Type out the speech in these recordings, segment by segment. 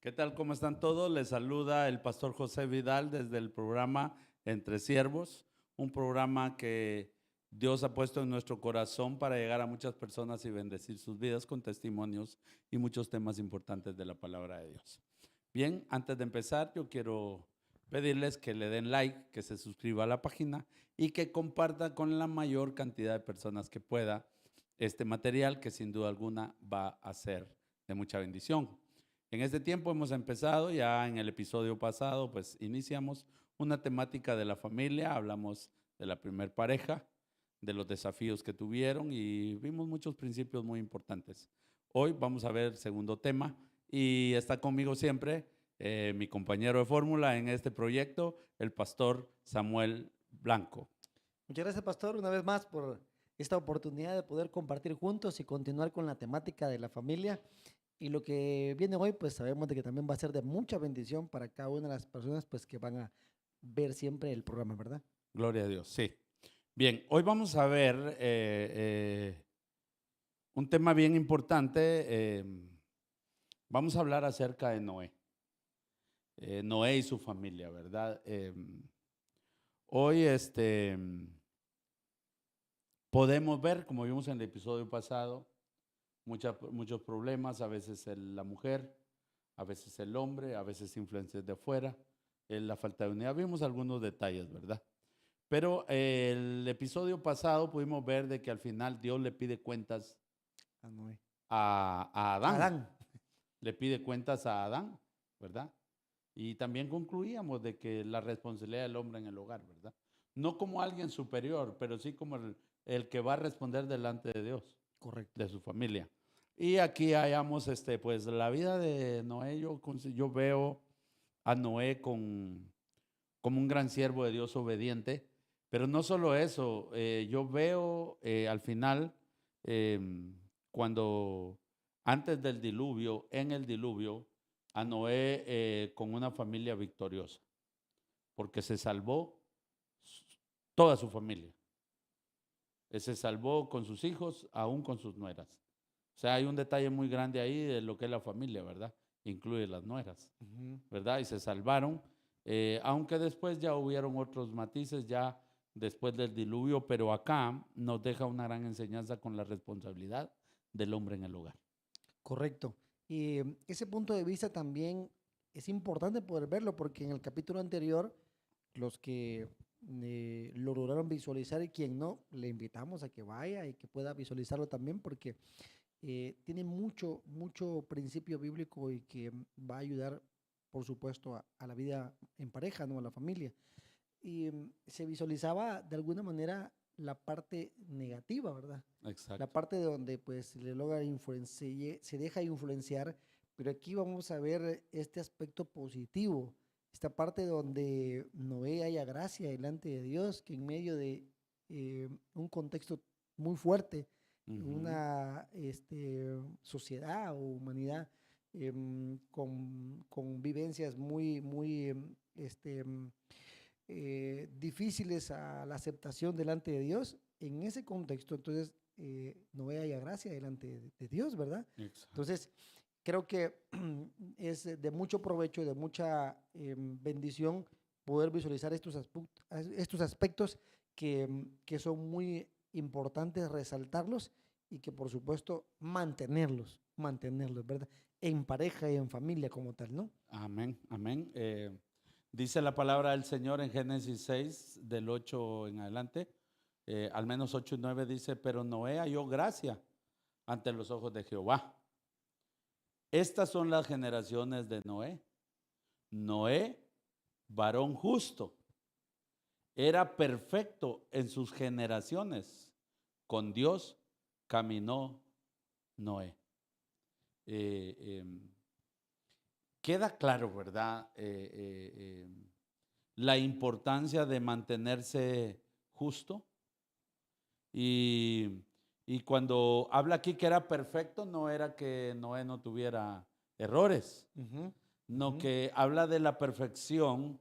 ¿Qué tal? ¿Cómo están todos? Les saluda el pastor José Vidal desde el programa Entre Siervos, un programa que Dios ha puesto en nuestro corazón para llegar a muchas personas y bendecir sus vidas con testimonios y muchos temas importantes de la palabra de Dios. Bien, antes de empezar, yo quiero pedirles que le den like, que se suscriba a la página y que comparta con la mayor cantidad de personas que pueda este material que sin duda alguna va a ser de mucha bendición. En este tiempo hemos empezado, ya en el episodio pasado, pues iniciamos una temática de la familia, hablamos de la primer pareja, de los desafíos que tuvieron y vimos muchos principios muy importantes. Hoy vamos a ver el segundo tema y está conmigo siempre mi compañero de fórmula en este proyecto, el pastor Samuel Blanco. Muchas gracias, pastor, una vez más por esta oportunidad de poder compartir juntos y continuar con la temática de la familia. Y lo que viene hoy, pues sabemos de que también va a ser de mucha bendición para cada una de las personas pues que van a ver siempre el programa, ¿verdad? Gloria a Dios, sí. Bien, hoy vamos a ver un tema bien importante. Vamos a hablar acerca de Noé. Noé y su familia, ¿verdad? Hoy podemos ver, como vimos en el episodio pasado, muchos problemas, a veces la mujer, a veces el hombre, a veces influencias de afuera, la falta de unidad. Vimos algunos detalles, ¿verdad? Pero el episodio pasado pudimos ver de que al final Dios le pide cuentas A Noé. a Adán. Adán. Le pide cuentas a Adán, ¿verdad? Y también concluíamos de que la responsabilidad del hombre en el hogar, ¿verdad? No como alguien superior, pero sí como el que va a responder delante de Dios, Correcto. de su familia. Y aquí hallamos pues la vida de Noé. Yo veo a Noé como un gran siervo de Dios obediente, pero no solo eso, yo veo al final, cuando antes del diluvio, en el diluvio, a Noé con una familia victoriosa, porque se salvó toda su familia. Se salvó con sus hijos, aún con sus nueras. O sea, hay un detalle muy grande ahí de lo que es la familia, ¿verdad? Incluye las nueras, Ujú. ¿verdad? Y se salvaron, aunque después ya hubieron otros matices, ya después del diluvio, pero acá nos deja una gran enseñanza con la responsabilidad del hombre en el hogar. Correcto. Y ese punto de vista también es importante poder verlo porque en el capítulo anterior, los que lo lograron visualizar y quien no, le invitamos a que vaya y que pueda visualizarlo también porque tiene mucho, mucho principio bíblico y que va a ayudar, por supuesto, a la vida en pareja, ¿no? A la familia. Y se visualizaba de alguna manera la parte negativa, ¿verdad? La Exacto. parte de donde pues le logra influenciar, se deja influenciar, pero aquí vamos a ver este aspecto positivo, esta parte donde Noé haya gracia delante de Dios, que en medio de un contexto muy fuerte, Ujú. una sociedad o humanidad con vivencias muy, muy difíciles a la aceptación delante de Dios, en ese contexto, entonces no haya gracia delante de Dios, ¿verdad? Exacto. Entonces, creo que es de mucho provecho, de mucha bendición poder visualizar estos aspectos que son muy importantes resaltarlos y que por supuesto mantenerlos, ¿verdad? En pareja y en familia como tal, ¿no? Amén, amén. Dice la palabra del Señor en Génesis 6, del 8 en adelante, al menos 8 y 9 dice, pero Noé halló gracia ante los ojos de Jehová. Estas son las generaciones de Noé. Noé, varón justo, era perfecto en sus generaciones. Con Dios caminó Noé. Eh, eh, Queda claro, ¿verdad? La importancia de mantenerse justo. Y, y cuando habla aquí que era perfecto, no era que Noé no tuviera errores, Ujú, no ujú. que habla de la perfección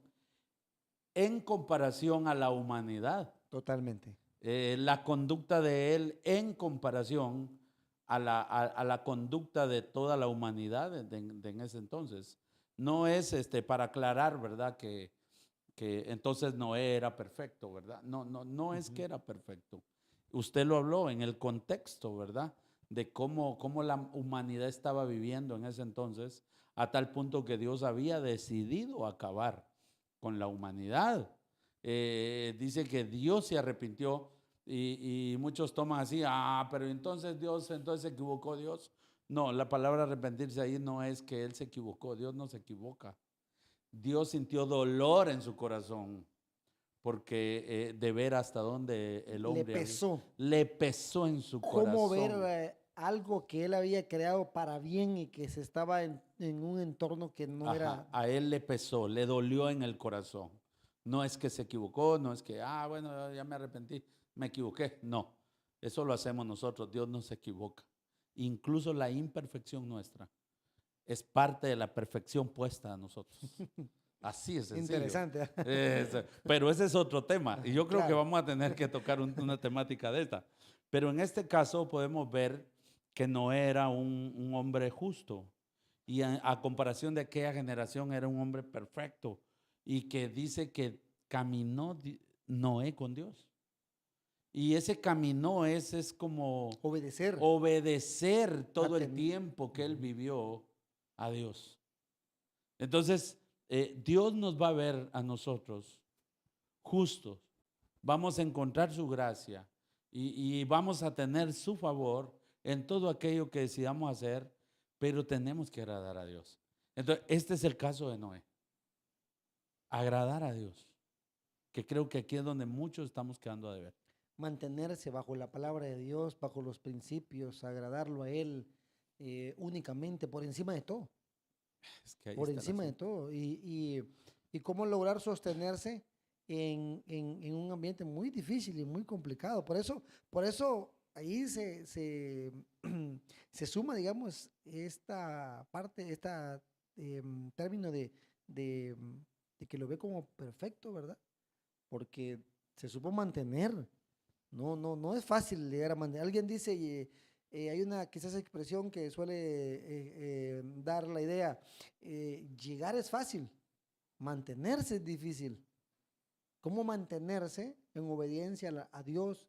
en comparación a la humanidad. Totalmente. La conducta de él en comparación a la conducta de toda la humanidad en ese entonces. No es para aclarar, ¿verdad? Que entonces Noé era perfecto, ¿verdad? No, no, no es que Ujú. era perfecto. Usted lo habló en el contexto, ¿verdad? De cómo la humanidad estaba viviendo en ese entonces, a tal punto que Dios había decidido acabar con la humanidad. Dice que Dios se arrepintió y muchos toman así, pero entonces se equivocó Dios. No, la palabra arrepentirse ahí no es que Él se equivocó, Dios no se equivoca. Dios sintió dolor en su corazón porque de ver hasta dónde el Le hombre había, pesó le pesó en su cómo ver corazón. algo que él había creado para bien y que se estaba en un entorno que no Ajá, era. a él le pesó, le dolió en el corazón. No es que se equivocó, no es que, bueno, ya me arrepentí, me equivoqué. No, eso lo hacemos nosotros, Dios no se equivoca. Incluso la imperfección nuestra es parte de la perfección puesta a nosotros. Así es sencillo. Interesante. Pero ese es otro tema y Ajá, yo creo que claro. vamos a tener que tocar una temática de esta. Pero en este caso podemos ver que no era un hombre justo y a comparación de aquella generación era un hombre perfecto y que dice que caminó Noé con Dios. Y ese caminó es como Obedecer. obedecer todo el Aten- tiempo que él Ujú. vivió a Dios. Entonces, Dios nos va a ver a nosotros justos. Vamos a encontrar su gracia y vamos a tener su favor en todo aquello que decidamos hacer, pero tenemos que agradar a Dios. Entonces, este es el caso de Noé. Agradar a Dios, que creo que aquí es donde muchos estamos quedando a deber. Mantenerse bajo la palabra de Dios, bajo los principios, agradarlo a Él únicamente, por encima de todo, Es que ahí por está el encima de asunto. todo. Y cómo lograr sostenerse en un ambiente muy difícil y muy complicado. Por eso ahí se suma, digamos, esta parte, esta término de, de que lo ve como perfecto, ¿verdad? Porque se supo mantener. No es fácil llegar a mantener. Alguien dice, hay una quizás expresión que suele dar la idea, llegar es fácil, mantenerse es difícil. ¿Cómo mantenerse en obediencia a Dios,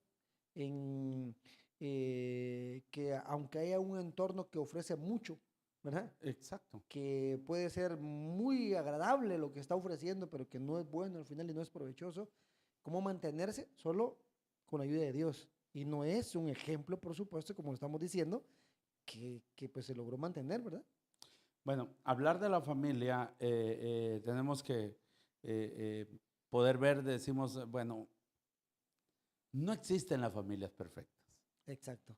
en que aunque haya un entorno que ofrece mucho, ¿verdad? Exacto. Que puede ser muy agradable lo que está ofreciendo, pero que no es bueno al final y no es provechoso? ¿Cómo mantenerse? Solo con la ayuda de Dios. Y no es un ejemplo, por supuesto, como lo estamos diciendo, que pues se logró mantener, ¿verdad? Bueno, hablar de la familia, tenemos que poder ver, decimos, bueno, no existen las familias perfectas. Exacto.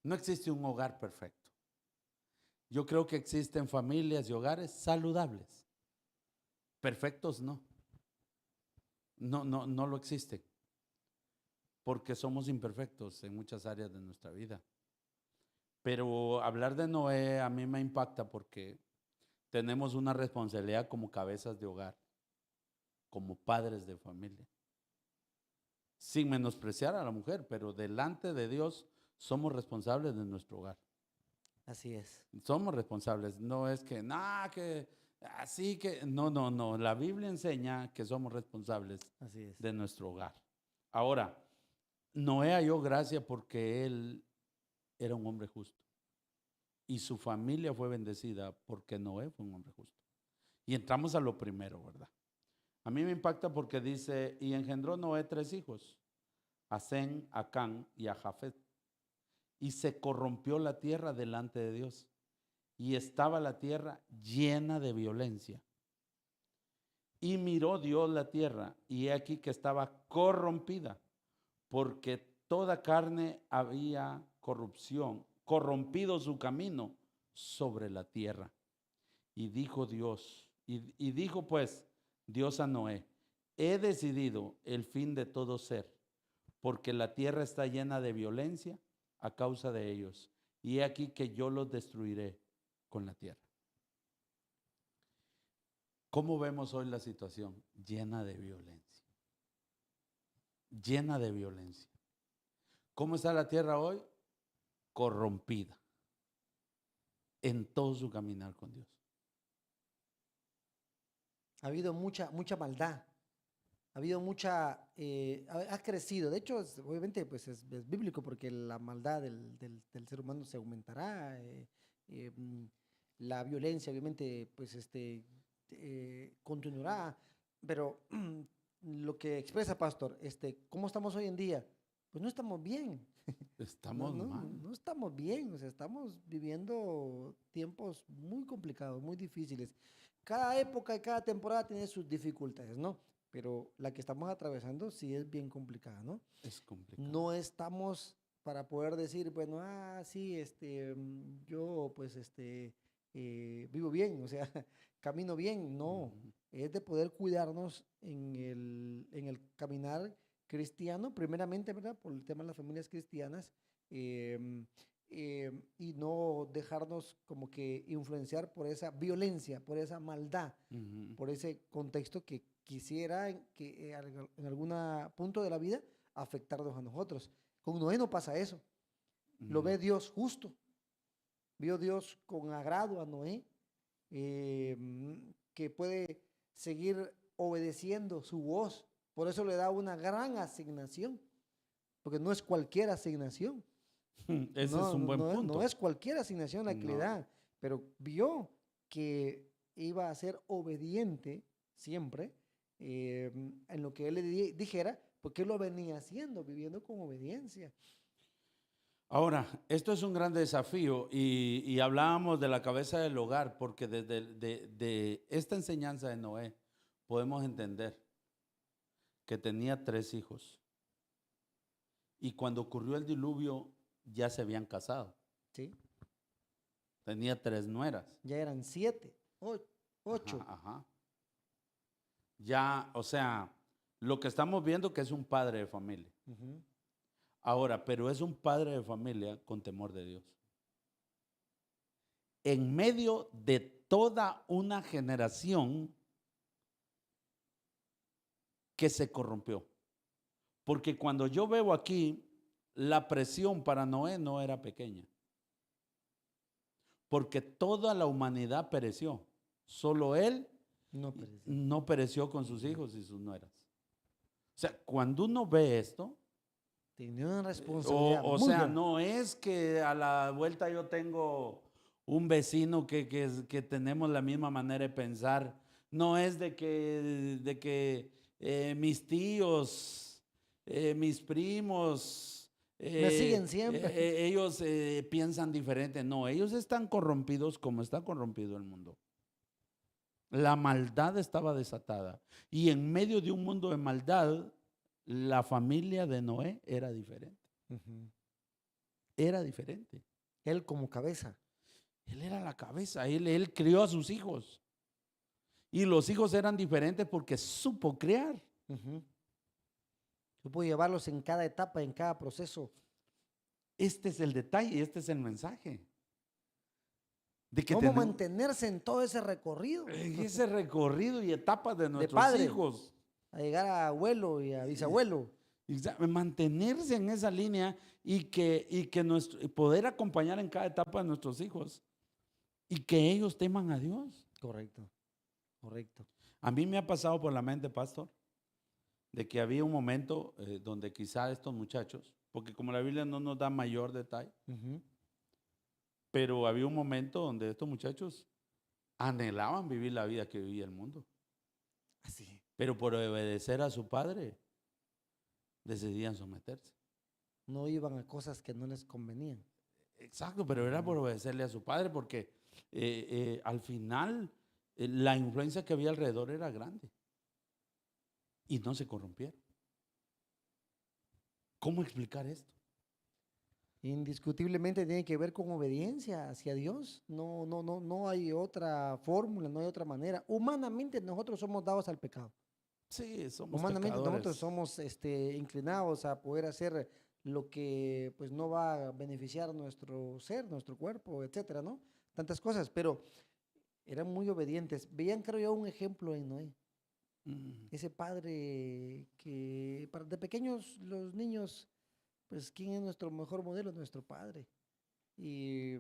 No existe un hogar perfecto. Yo creo que existen familias y hogares saludables. Perfectos no. No, no, no lo existen. Porque somos imperfectos en muchas áreas de nuestra vida. Pero hablar de Noé a mí me impacta porque tenemos una responsabilidad como cabezas de hogar, como padres de familia. Sin menospreciar a la mujer, pero delante de Dios somos responsables de nuestro hogar. Así es. Somos responsables. No es que, nada, que así que, no, no, no. La Biblia enseña que somos responsables Así es. de nuestro hogar. Ahora, Noé halló gracia porque él era un hombre justo. Y su familia fue bendecida porque Noé fue un hombre justo. Y entramos a lo primero, ¿verdad? A mí me impacta porque dice, y engendró Noé 3 hijos, a Sem, a Can y a Jafet. Y se corrompió la tierra delante de Dios. Y estaba la tierra llena de violencia. Y miró Dios la tierra, y he aquí que estaba corrompida, porque toda carne había corrupción, corrompido su camino sobre la tierra. Y dijo Dios, y dijo pues Dios a Noé, he decidido el fin de todo ser, porque la tierra está llena de violencia a causa de ellos. Y he aquí que yo los destruiré con la tierra. ¿Cómo vemos hoy la situación? Llena de violencia. Llena de violencia. ¿Cómo está la tierra hoy? Corrompida en todo su caminar con Dios. Ha habido mucha maldad. Ha habido ha crecido. De hecho, obviamente, pues es bíblico porque la maldad del ser humano se aumentará. Eh, mm, la violencia, obviamente, pues continuará. Pero lo que expresa Pastor, ¿cómo estamos hoy en día? Pues no estamos bien. No, Estamos no, mal. no estamos bien. O sea, estamos viviendo tiempos muy complicados, muy difíciles. Cada época y cada temporada tiene sus dificultades, ¿no? Pero la que estamos atravesando sí es bien complicada, ¿no? Es complicado. No estamos para poder decir, bueno, sí, yo pues vivo bien, o sea, camino bien. No, Ujú. es de poder cuidarnos en el caminar cristiano, primeramente, ¿verdad? Por el tema de las familias cristianas, em, y no dejarnos como que influenciar por esa violencia, por esa maldad, Ujú. por ese contexto que quisiera en algún punto de la vida afectarnos a nosotros. Con Noé no pasa eso. Lo ve No. Dios justo. Vio Dios con agrado a Noé, que puede seguir obedeciendo su voz. Por eso le da una gran asignación, porque no es cualquier asignación. Ese es un buen No punto. es cualquier asignación la que le No. da, pero vio que iba a ser obediente siempre, en lo que él le dijera, porque él lo venía haciendo, viviendo con obediencia. Ahora, esto es un gran desafío y hablábamos de la cabeza del hogar, porque desde de esta enseñanza de Noé podemos entender que tenía 3 hijos y cuando ocurrió el diluvio ya se habían casado. ¿Sí? Tenía 3 nueras. Ya eran 7, Ajá, 8. ajá. Ya, o sea, lo que estamos viendo que es un padre de familia. Ujú. Ahora, pero es un padre de familia con temor de Dios. En medio de toda una generación que se corrompió. Porque cuando yo veo aquí, la presión para Noé no era pequeña. Porque toda la humanidad pereció. Solo él No, pero sí. no pereció con sus Ujú. hijos y sus nueras. O sea, cuando uno ve esto, Tenía una responsabilidad o muy sea, grande. no es que a la vuelta yo tengo un vecino que tenemos la misma manera de pensar. No es de que mis tíos, mis primos, Me siguen siempre. ellos piensan diferente. No, ellos están corrompidos como está corrompido el mundo. La maldad estaba desatada. Y en medio de un mundo de maldad, la familia de Noé era diferente. Ujú. Era diferente. Él como cabeza. Él era la cabeza, él crió a sus hijos. Y los hijos eran diferentes porque supo criar. Ujú. Supo llevarlos en cada etapa, en cada proceso. Este es el detalle, este es el mensaje. De que Cómo tenemos mantenerse en todo ese recorrido ese recorrido y etapas de de nuestros padre hijos. a llegar a abuelo y a bisabuelo. Mantenerse en esa línea y que poder acompañar en cada etapa de nuestros hijos y que ellos teman a Dios. Correcto, correcto. A mí me ha pasado por la mente, pastor, de que había un momento donde quizá estos muchachos, porque como la Biblia no nos da mayor detalle, Ujú. pero había un momento donde estos muchachos anhelaban vivir la vida que vivía el mundo, Así. pero por obedecer a su padre decidían someterse. No iban a cosas que no les convenían. Exacto, pero era Ujú. por obedecerle a su padre, porque al final la influencia que había alrededor era grande y no se corrompieron. ¿Cómo explicar esto? Indiscutiblemente tiene que ver con obediencia hacia Dios. No hay otra fórmula, no hay otra manera. Humanamente nosotros somos dados al pecado. Sí, somos Humanamente nosotros pecadores. somos inclinados a poder hacer lo que pues no va a beneficiar nuestro ser, nuestro cuerpo, etcétera, ¿no? Tantas cosas, pero eran muy obedientes. Veían, creo yo, un ejemplo en Noé. Mm. Ese padre que de pequeños los niños, pues ¿quién es nuestro mejor modelo? Nuestro padre. Y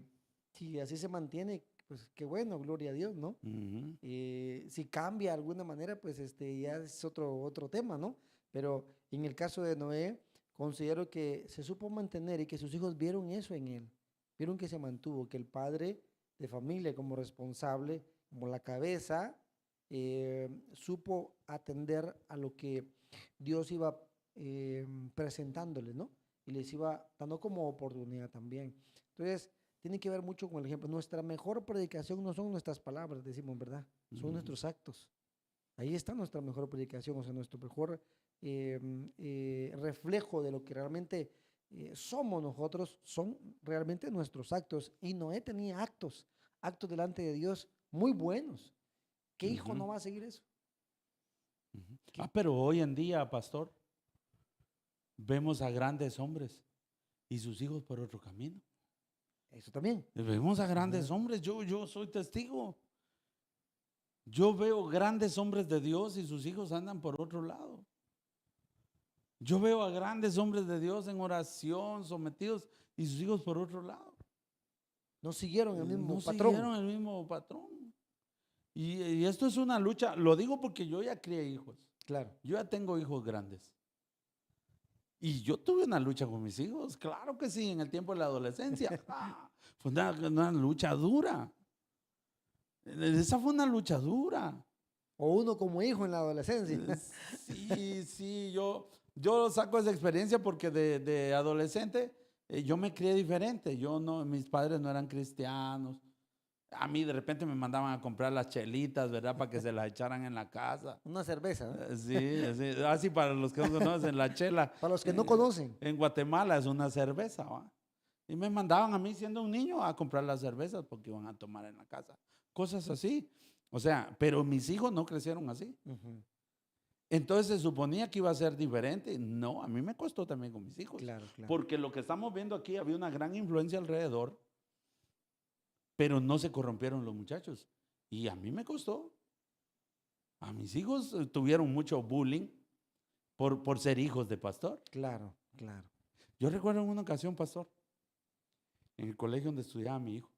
si así se mantiene, pues qué bueno, gloria a Dios, ¿no? Ujú. Si cambia de alguna manera, pues ya es otro tema, ¿no? Pero en el caso de Noé, considero que se supo mantener y que sus hijos vieron eso en él, vieron que se mantuvo, que el padre de familia como responsable, como la cabeza, supo atender a lo que Dios iba presentándole, ¿no? Y les iba dando como oportunidad también. Entonces, tiene que ver mucho con el ejemplo. Nuestra mejor predicación no son nuestras palabras, decimos, ¿verdad? Son Ujú. nuestros actos. Ahí está nuestra mejor predicación, o sea, nuestro mejor reflejo de lo que realmente somos nosotros, son realmente nuestros actos. Y Noé tenía actos delante de Dios muy buenos. ¿Qué hijo Ujú. no va a seguir eso? Ujú. ¿Qué? Pero hoy en día, pastor, vemos a grandes hombres y sus hijos por otro camino. Eso también. Vemos a grandes Ajá. hombres, yo soy testigo. Yo veo grandes hombres de Dios y sus hijos andan por otro lado. Yo veo a grandes hombres de Dios en oración, sometidos, y sus hijos por otro lado. No siguieron el mismo No patrón. siguieron el mismo patrón. Y esto es una lucha, lo digo porque yo ya crié hijos. Claro. Yo ya tengo hijos grandes. Y yo tuve una lucha con mis hijos, claro que sí, en el tiempo de la adolescencia. Fue una lucha dura. Esa fue una lucha dura. O uno como hijo en la adolescencia. Sí, yo saco esa experiencia porque de adolescente yo me crié diferente. Yo no, mis padres no eran cristianos. A mí de repente me mandaban a comprar las chelitas, ¿verdad? Para que se las echaran en la casa. Una cerveza, ¿no? Sí, así para los que no conocen la chela. Para los que no conocen. En Guatemala es una cerveza, ¿va? Y me mandaban a mí siendo un niño a comprar las cervezas porque iban a tomar en la casa. Cosas así. O sea, pero mis hijos no crecieron así. Ujú. Entonces se suponía que iba a ser diferente. No, a mí me costó también con mis hijos. Claro, claro. Porque lo que estamos viendo aquí, había una gran influencia alrededor, pero no se corrompieron los muchachos. Y a mí me costó. A mis hijos tuvieron mucho bullying por ser hijos de pastor. Claro, claro. Yo recuerdo en una ocasión, pastor, en el colegio donde estudiaba mi hijo,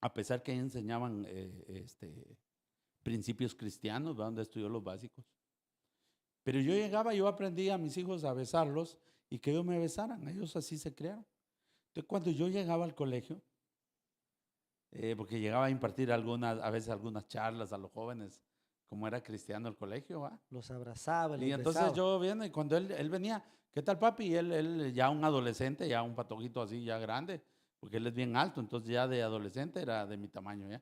a pesar que ahí enseñaban principios cristianos, ¿verdad? Donde estudió los básicos. Pero yo llegaba, yo aprendí a mis hijos a besarlos y que ellos me besaran. Ellos así se crearon. Entonces, cuando yo llegaba al colegio, porque llegaba a impartir a veces algunas charlas a los jóvenes, como era cristiano el colegio, ¿va? Los abrazaba, Y los entonces besaba. yo viendo, y cuando él venía, ¿qué tal papi? Y él ya un adolescente, ya un patojito así, ya grande, porque él es bien alto, entonces ya de adolescente era de mi tamaño ya.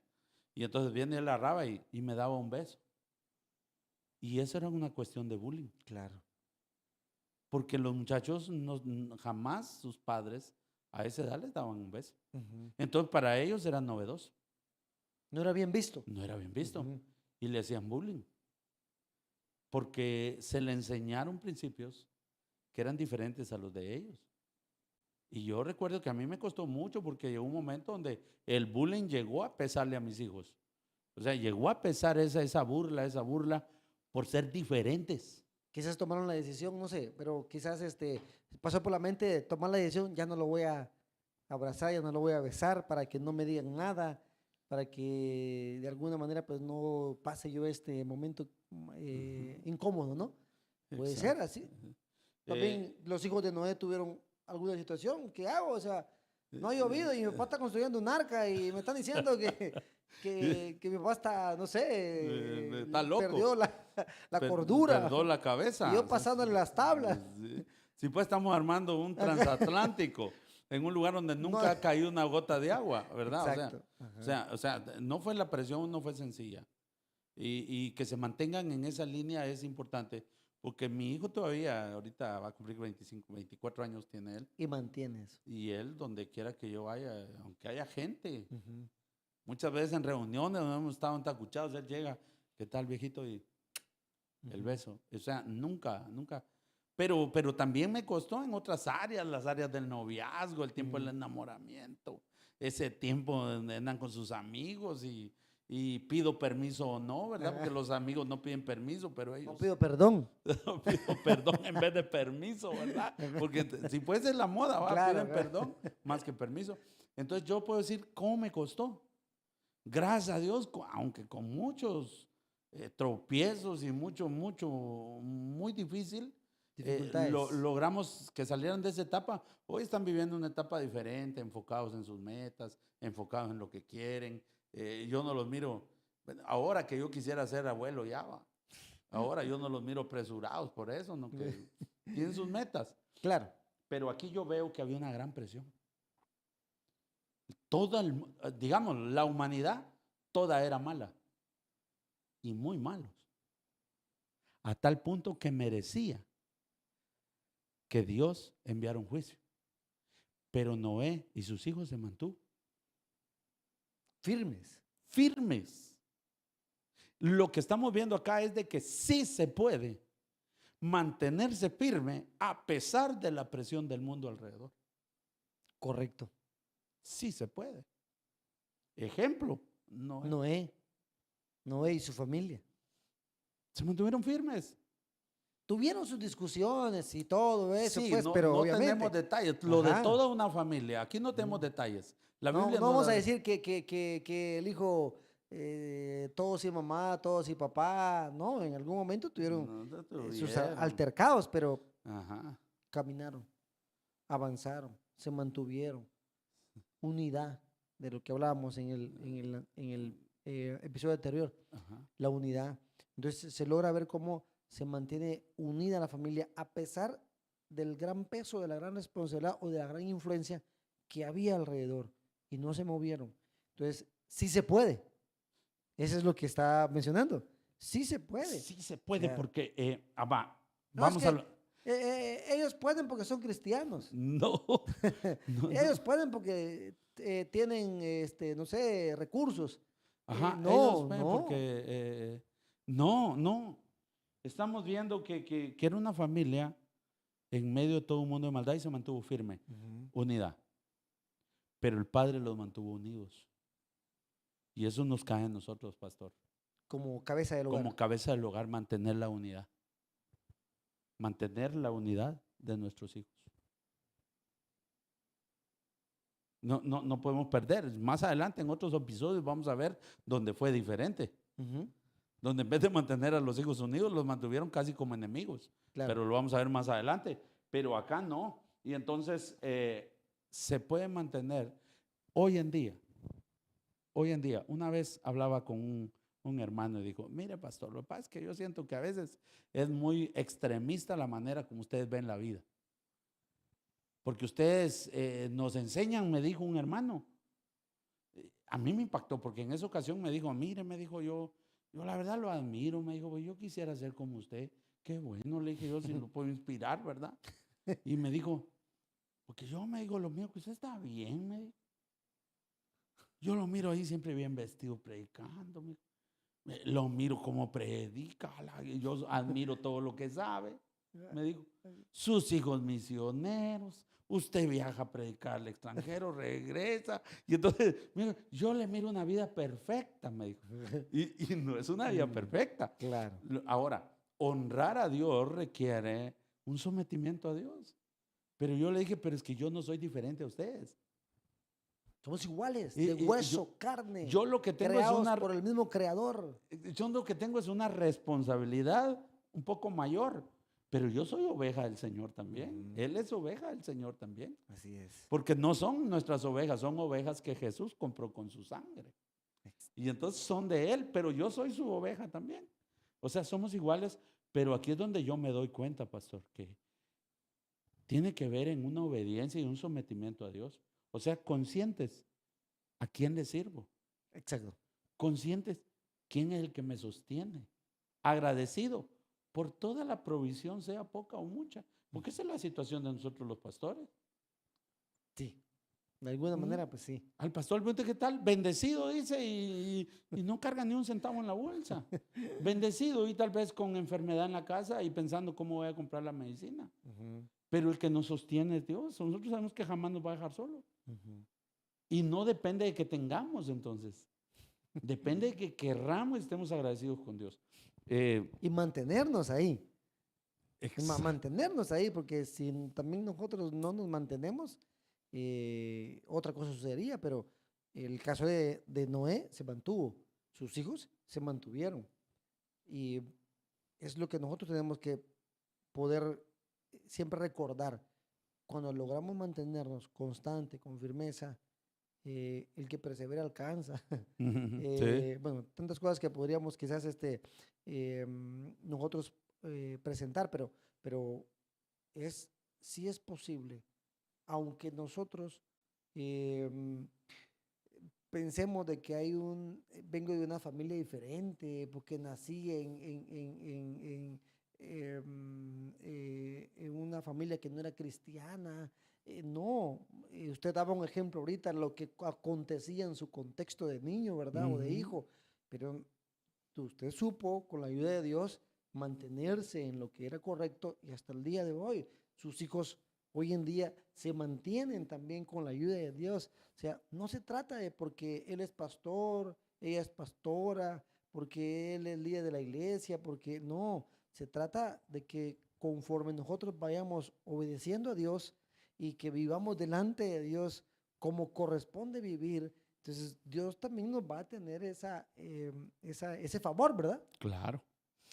Y entonces viene él agarraba y me daba un beso. Y eso era una cuestión de bullying, Claro. porque los muchachos jamás sus padres a esa edad les daban un beso. Ujú. Entonces para ellos era novedoso, No era bien visto. no era bien visto. Ujú. Y le hacían bullying, porque se le enseñaron principios que eran diferentes a los de ellos. Y yo recuerdo que a mí me costó mucho porque llegó un momento donde el bullying llegó a pesarle a mis hijos. O sea, llegó a pesar esa burla por ser diferentes. Quizás tomaron la decisión, no sé, pero quizás pasó por la mente de tomar la decisión, ya no lo voy a abrazar, ya no lo voy a besar para que no me digan nada, para que de alguna manera pues no pase yo este momento incómodo, ¿no? Puede ser Exacto. así. Eh, También los hijos de Noé tuvieron alguna situación. ¿Qué hago? O sea, no ha llovido y mi eh, papá está construyendo un arca y me están diciendo que mi papá está, no sé, está loco. perdió la cordura. Perdió la Y cabeza. yo pasándole las tablas. Sí. Sí, pues estamos armando un transatlántico en un lugar donde No, nunca ha caído una gota de agua, ¿verdad? exacto. Ajá. O sea, no fue la presión, no fue sencilla. Y que se mantengan en esa línea es importante, porque mi hijo todavía, ahorita va a cumplir 25, 24 años tiene él, Y mantienes. y él, donde quiera que yo vaya, aunque haya gente, Ujú. muchas veces en reuniones donde hemos estado entacuchados, él llega, ¿qué tal viejito? Y el Ujú. beso. O sea, nunca. Pero también me costó en otras áreas, las áreas del noviazgo, el tiempo del Ujú. enamoramiento, ese tiempo donde andan con sus amigos y pido permiso o no, ¿verdad? Porque los amigos no piden permiso, pero No ellos pido perdón. pido perdón en vez de permiso, ¿verdad? Porque si fuese la moda, ¿va? Claro, Piden claro. perdón más que permiso. Entonces yo puedo decir cómo me costó. Gracias a Dios, aunque con muchos tropiezos y muy difícil, Dificultades. logramos que salieran de esa etapa. Hoy están viviendo una etapa diferente, enfocados en sus metas, enfocados en lo que quieren. Yo no los miro, bueno, ahora que yo quisiera ser abuelo ya va. Ahora yo no los miro apresurados por eso, ¿no? Que tienen sus metas. Claro. Pero aquí yo veo que había una gran presión. Digamos, la humanidad, toda era mala y muy malos. A tal punto que merecía que Dios enviara un juicio. Pero Noé y sus hijos se mantuvo Firmes. firmes. Lo que estamos viendo acá es de que sí se puede mantenerse firme a pesar de la presión del mundo alrededor. Correcto. Sí se puede. Ejemplo, Noé. Noé y su familia. Se mantuvieron firmes. Tuvieron sus discusiones y todo eso, Sí, pues, no, pero no obviamente. tenemos detalles. Lo de Ajá. toda una familia. Aquí no tenemos detalles. La No, Biblia no no vamos da- a decir que el hijo, todos y mamá, todos y papá, no, en algún momento tuvieron no sus tuvieron. altercados, pero Ajá. caminaron, avanzaron, se mantuvieron. Unidad, de lo que hablábamos en el episodio anterior, Ajá. la unidad. Entonces se logra ver cómo se mantiene unida la familia a pesar del gran peso, de la gran responsabilidad o de la gran influencia que había alrededor y no se movieron. Entonces, sí se puede. Eso es lo que está mencionando. Sí se puede. Sí se puede Ya. porque, No, vamos es a... que ellos pueden porque son cristianos. No, no, Ellos pueden porque tienen, no sé, recursos. Ajá, No, ellos ven no. porque no. Estamos viendo que era una familia en medio de todo un mundo de maldad y se mantuvo firme, Ujú. unidad. Pero el Padre los mantuvo unidos. Y eso nos cae a nosotros, pastor. Como cabeza del hogar. Como cabeza del hogar, mantener la unidad. Mantener la unidad de nuestros hijos. No podemos perder. Más adelante, en otros episodios, vamos a ver donde fue diferente. Ujú. Donde en vez de mantener a los hijos unidos, los mantuvieron casi como enemigos. Claro. Pero lo vamos a ver más adelante. Pero acá no. Y entonces se puede mantener hoy en día. Una vez hablaba con un hermano y dijo, mire pastor, lo que pasa es que yo siento que a veces es muy extremista la manera como ustedes ven la vida. Porque ustedes nos enseñan, me dijo un hermano. A mí me impactó porque en esa ocasión me dijo, mire, me dijo yo la verdad lo admiro, me dijo, pues yo quisiera ser como usted. Qué bueno, le dije yo, si lo puedo inspirar, ¿verdad? Y me dijo, porque yo me digo, lo mío que usted está bien, me dijo. Yo lo miro ahí siempre bien vestido, predicando, lo miro como predica, yo admiro todo lo que sabe, me dijo. Sus hijos misioneros, usted viaja a predicar al extranjero, regresa. Y entonces, mira, yo le miro una vida perfecta, me dijo. Y no es una vida perfecta. Claro. Ahora, honrar a Dios requiere un sometimiento a Dios. Pero yo le dije, pero es que yo no soy diferente a ustedes. Somos iguales, Y- de y hueso, carne. Yo lo que tengo creados por el mismo creador. yo lo que tengo es una responsabilidad un poco mayor. Pero yo soy oveja del Señor también. Él es oveja del Señor también. Así es. Porque no son nuestras ovejas, son ovejas que Jesús compró con su sangre. Y entonces son de Él, pero yo soy su oveja también. O sea, somos iguales, pero aquí es donde yo me doy cuenta, pastor, que tiene que ver en una obediencia y un sometimiento a Dios. O sea, conscientes a quién le sirvo. Exacto. Conscientes quién es el que me sostiene. Agradecido por toda la provisión, sea poca o mucha. Porque esa es la situación de nosotros los pastores. Sí. De alguna manera, pues sí. Al pastor, ¿qué tal? Bendecido, dice, y no carga ni un centavo en la bolsa. Bendecido y tal vez con enfermedad en la casa y pensando cómo voy a comprar la medicina. Pero el que nos sostiene es Dios. Nosotros sabemos que jamás nos va a dejar solo. Y no depende de que tengamos entonces. Depende de que querramos y estemos agradecidos con Dios. Y mantenernos ahí. Exacto. Mantenernos ahí, porque si también nosotros no nos mantenemos, otra cosa sucedería, pero el caso de Noé se mantuvo, sus hijos se mantuvieron. Y es lo que nosotros tenemos que poder siempre recordar. Cuando logramos mantenernos constante, con firmeza, el que persevera alcanza. Sí. Bueno, tantas cosas que podríamos quizás nosotros presentar, pero sí es posible, aunque nosotros em, pensemos de que vengo de una familia diferente, porque nací en una familia que no era cristiana. No, usted daba un ejemplo ahorita, lo que acontecía en su contexto de niño, ¿verdad? O de Ujú. hijo, pero usted supo, con la ayuda de Dios, mantenerse en lo que era correcto y hasta el día de hoy, sus hijos hoy en día se mantienen también con la ayuda de Dios. O sea, no se trata de porque él es pastor, ella es pastora, porque él es líder de la iglesia, porque no, se trata de que conforme nosotros vayamos obedeciendo a Dios y que vivamos delante de Dios como corresponde vivir, entonces Dios también nos va a tener ese favor, ¿verdad? Claro.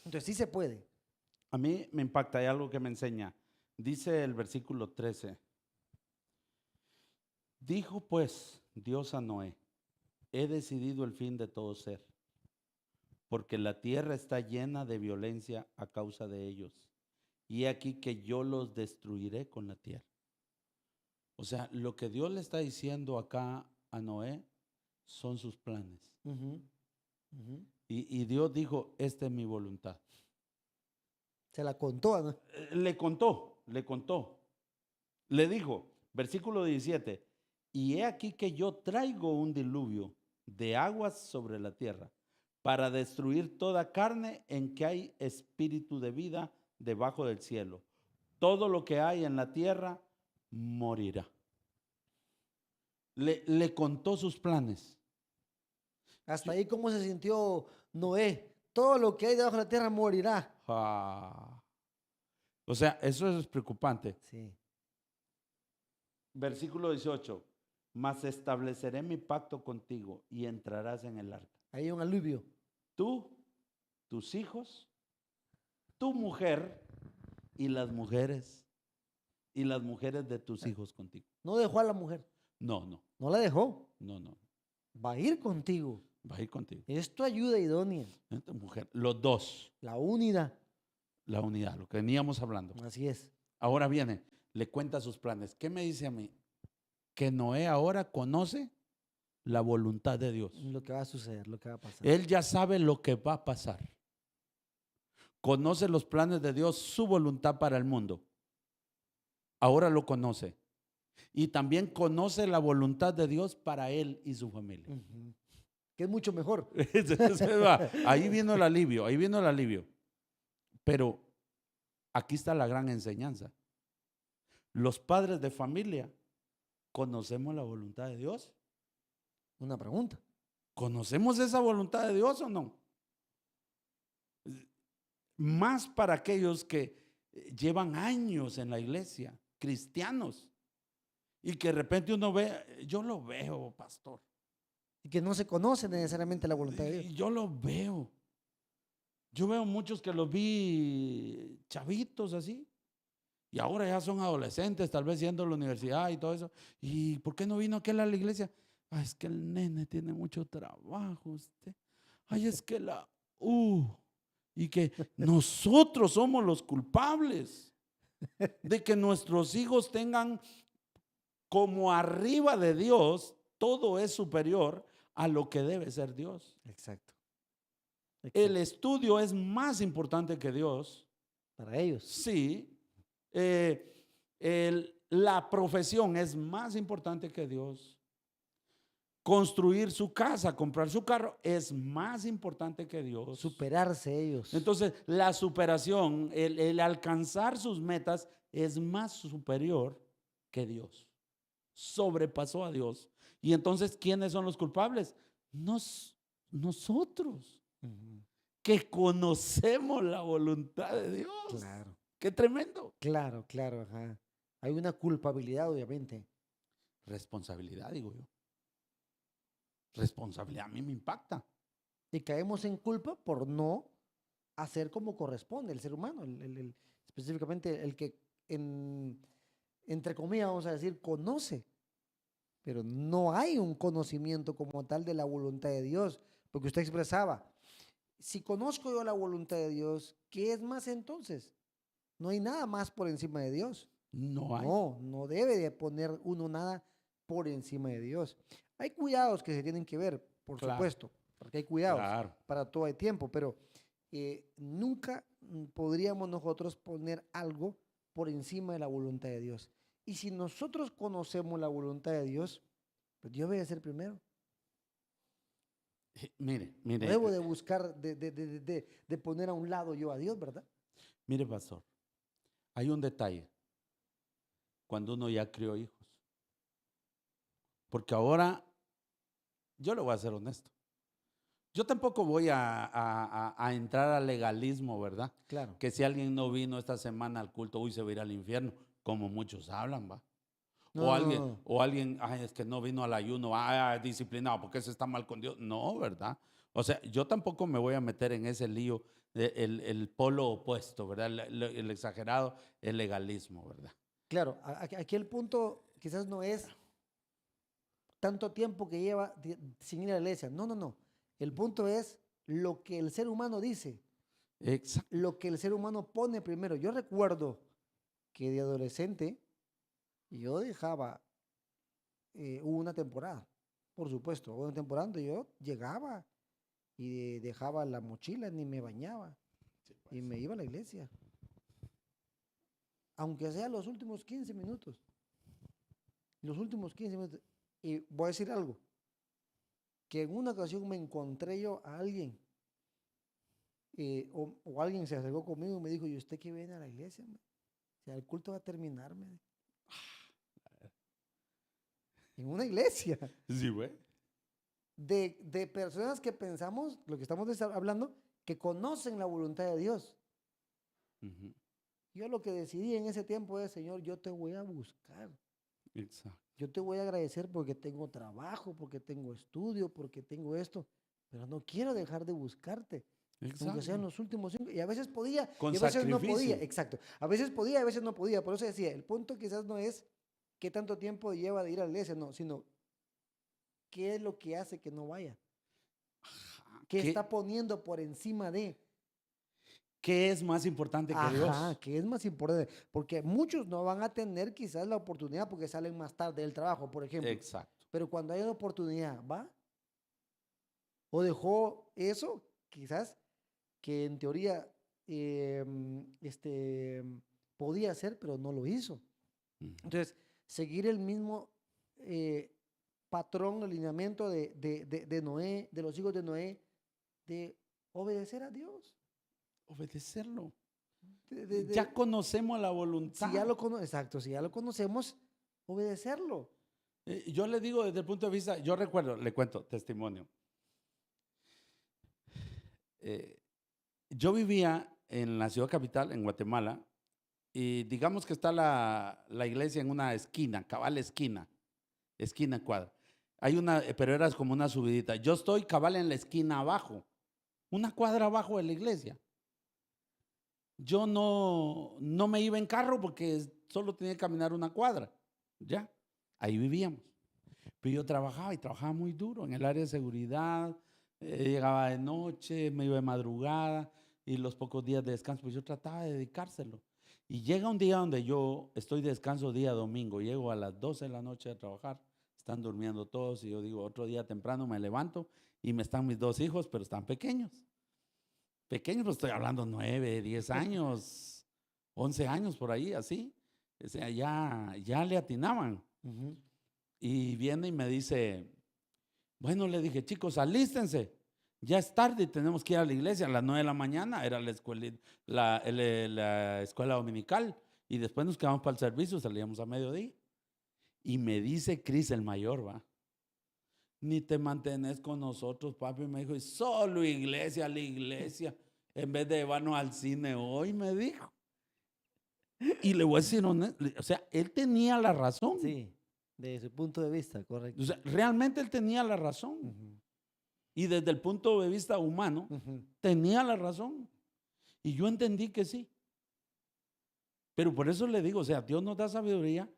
Entonces sí se puede. A mí me impacta, hay algo que me enseña. Dice el versículo 13. Dijo pues Dios a Noé, he decidido el fin de todo ser, porque la tierra está llena de violencia a causa de ellos. Y he aquí que yo los destruiré con la tierra. O sea, lo que Dios le está diciendo acá a Noé son sus planes. Ujú, ujú. Y Dios dijo, esta es mi voluntad. Se la contó, ¿no? Le contó. Le dijo, versículo 17, y he aquí que yo traigo un diluvio de aguas sobre la tierra para destruir toda carne en que hay espíritu de vida debajo del cielo. Todo lo que hay en la tierra morirá. Le contó sus planes. Hasta ahí cómo se sintió Noé. Todo lo que hay debajo de la tierra morirá. Ah, o sea, eso es preocupante. Sí. Versículo 18, mas estableceré mi pacto contigo y entrarás en el arca. Hay un alivio. Tú, tus hijos, tu mujer y las mujeres de tus hijos contigo. No dejó a la mujer. No, no, No la dejó. no, no. Va a ir contigo. Va a ir contigo. Es tu ayuda idónea. Tu mujer, los dos, La unidad. la unidad, lo que veníamos hablando. Así es. Ahora viene, le cuenta sus planes. ¿Qué me dice a mí? Que Noé ahora conoce la voluntad de Dios. Lo que va a suceder, lo que va a pasar. Él ya sabe lo que va a pasar. Conoce los planes de Dios, su voluntad para el mundo. Ahora lo conoce. Y también conoce la voluntad de Dios para él y su familia. Ujú. Que es mucho mejor. Ahí vino el alivio, ahí vino el alivio. Pero aquí está la gran enseñanza. Los padres de familia, ¿conocemos la voluntad de Dios? Una pregunta. ¿Conocemos esa voluntad de Dios o no? Más para aquellos que llevan años en la iglesia, cristianos, y que de repente uno ve, yo lo veo, pastor. Y que no se conoce necesariamente la voluntad de Dios. Y yo lo veo. Yo veo muchos que los vi chavitos así. Y ahora ya son adolescentes, tal vez yendo a la universidad y todo eso. ¿Y por qué no vino aquel a la iglesia? Ay, es que el nene tiene mucho trabajo, usted. Ay, es que y que nosotros somos los culpables de que nuestros hijos tengan como arriba de Dios, todo es superior a lo que debe ser Dios. Exacto. El estudio es más importante que Dios. Para ellos. Sí. La profesión es más importante que Dios. Construir su casa, comprar su carro es más importante que Dios. Superarse ellos. Entonces, la superación, el alcanzar sus metas es más superior que Dios. Sobrepasó a Dios. Y entonces, ¿quiénes son los culpables? Nosotros, que conocemos la voluntad de Dios. Claro. Qué tremendo. Claro, claro, ajá. Hay una culpabilidad, obviamente. Responsabilidad, digo yo. Responsabilidad a mí me impacta. Y caemos en culpa por no hacer como corresponde el ser humano, específicamente el que, entre comillas, vamos a decir, conoce. Pero no hay un conocimiento como tal de la voluntad de Dios, porque usted expresaba, si conozco yo la voluntad de Dios, ¿qué es más entonces? No hay nada más por encima de Dios. No hay. No debe de poner uno nada por encima de Dios. Hay cuidados que se tienen que ver, por Claro. supuesto, porque hay cuidados, Claro. para todo hay tiempo, pero nunca podríamos nosotros poner algo por encima de la voluntad de Dios. Y si nosotros conocemos la voluntad de Dios, pues Dios debe ser primero. Mire, No debo de buscar, de poner a un lado yo a Dios, ¿verdad? mire, pastor, hay un detalle cuando uno ya crió hijos. Porque ahora, yo le voy a ser honesto, yo tampoco voy a entrar al legalismo, ¿verdad? Claro. Que si alguien no vino esta semana al culto, hoy se va a ir al infierno, como muchos hablan, ¿va? No, O alguien, ay, es que no vino al ayuno, disciplinado, porque ese está mal con Dios. No, ¿verdad? O sea, yo tampoco me voy a meter en ese lío, el polo opuesto, ¿verdad? El exagerado, el legalismo, ¿verdad? Claro, aquí el punto quizás no es tanto tiempo que lleva sin ir a la iglesia. No. El punto es lo que el ser humano dice, Exacto. lo que el ser humano pone primero. Yo recuerdo que de adolescente yo dejaba, hubo una temporada, por supuesto, hubo una temporada donde yo llegaba y dejaba la mochila, ni me bañaba y me iba a la iglesia. Aunque sea los últimos 15 minutos. Los últimos 15 minutos. Y voy a decir algo, que en una ocasión me encontré yo a alguien, o alguien se acercó conmigo y me dijo, ¿y usted qué viene a la iglesia? O sea, el culto va a terminar, me dijo. En una iglesia. Sí, güey. De personas que pensamos, lo que estamos hablando, que conocen la voluntad de Dios. Ujú. Yo lo que decidí en ese tiempo es, Señor, yo te voy a buscar. Exacto. Yo te voy a agradecer porque tengo trabajo, porque tengo estudio, porque tengo esto, pero no quiero dejar de buscarte. Aunque sean los últimos 5. Y a veces podía, Con y a veces no sacrificio. podía. Exacto. A veces podía, a veces no podía. Por eso decía, el punto quizás no es qué tanto tiempo lleva de ir a la iglesia, no, sino qué es lo que hace que no vaya. ¿Qué está poniendo por encima de? ¿Qué es más importante que Dios? ¿Qué es más importante? Porque muchos no van a tener quizás la oportunidad porque salen más tarde del trabajo, por ejemplo. Exacto. Pero cuando hay una oportunidad, ¿va? O dejó eso, quizás, que en teoría podía hacer, pero no lo hizo. Ujú. Entonces, seguir el mismo patrón, alineamiento de Noé, de los hijos de Noé, de obedecer a Dios. Obedecerlo. Ya conocemos la voluntad. Exacto, si ya lo conocemos, obedecerlo. Yo le digo desde el punto de vista, yo recuerdo, le cuento testimonio. Yo vivía en la ciudad capital, en Guatemala, y digamos que está la iglesia en una esquina, cabal esquina cuadra. Hay una, pero era como una subidita. Yo estoy cabal en la esquina abajo, una cuadra abajo de la iglesia. Yo no me iba en carro porque solo tenía que caminar una cuadra. Ya, ahí vivíamos. Pero yo trabajaba y trabajaba muy duro en el área de seguridad. Llegaba de noche, me iba de madrugada y los pocos días de descanso, pues yo trataba de dedicárselo. Y llega un día donde yo estoy de descanso día domingo, llego a las 12 de la noche a trabajar, están durmiendo todos y yo digo, otro día temprano me levanto y me están mis 2 hijos, pero están pequeños. Pequeños, pues estoy hablando 9, 10 años, 11 años por ahí, así. O sea, ya le atinaban. Uh-huh. Y viene y me dice, bueno, le dije, chicos, alístense. Ya es tarde y tenemos que ir a la iglesia. A las 9 de la mañana era la escuela dominical. Y después nos quedamos para el servicio, salíamos a mediodía. Y me dice Cris, el mayor, va. Ni te mantenés con nosotros, papi. Me dijo, y solo iglesia, la iglesia. En vez de llevarnos al cine hoy, me dijo. Y le voy a decir, o sea, él tenía la razón. Sí. Desde su punto de vista, correcto. O sea, realmente él tenía la razón. Ujú, Y desde el punto de vista humano, ujú. tenía la razón. Y yo entendí que sí. Pero por eso le digo, o sea, Dios nos da sabiduría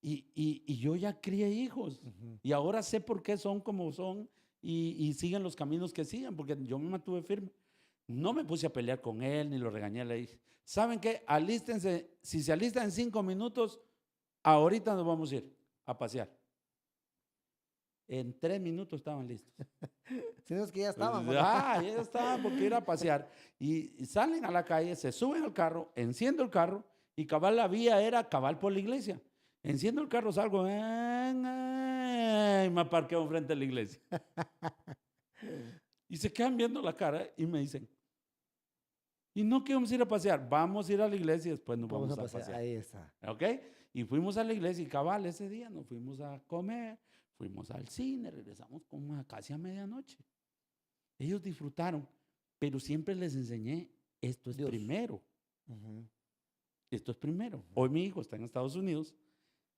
y yo ya crié hijos. Ujú. Y ahora sé por qué son como son y siguen los caminos que siguen, porque yo me mantuve firme. No me puse a pelear con él ni lo regañé. Le dije, ¿saben qué? Alístense. Si se alistan en 5 minutos, ahorita nos vamos a ir a pasear. En 3 minutos estaban listos. Si no es que ya estaban. Ya estaban porque ir a pasear. Y salen a la calle, se suben al carro, enciendo el carro y cabal la vía era cabal por la iglesia. Enciendo el carro, salgo y me parqueo enfrente de la iglesia. Y se quedan viendo la cara y me dicen, ¿y no que vamos a ir a pasear? Vamos a ir a la iglesia y después nos vamos a pasear. Ahí está. ¿Ok? Y fuimos a la iglesia y cabal ese día nos fuimos a comer, fuimos al cine, regresamos como casi a medianoche. Ellos disfrutaron, pero siempre les enseñé, esto es Dios. primero. Ujú. Esto es primero. Hoy mi hijo está en Estados Unidos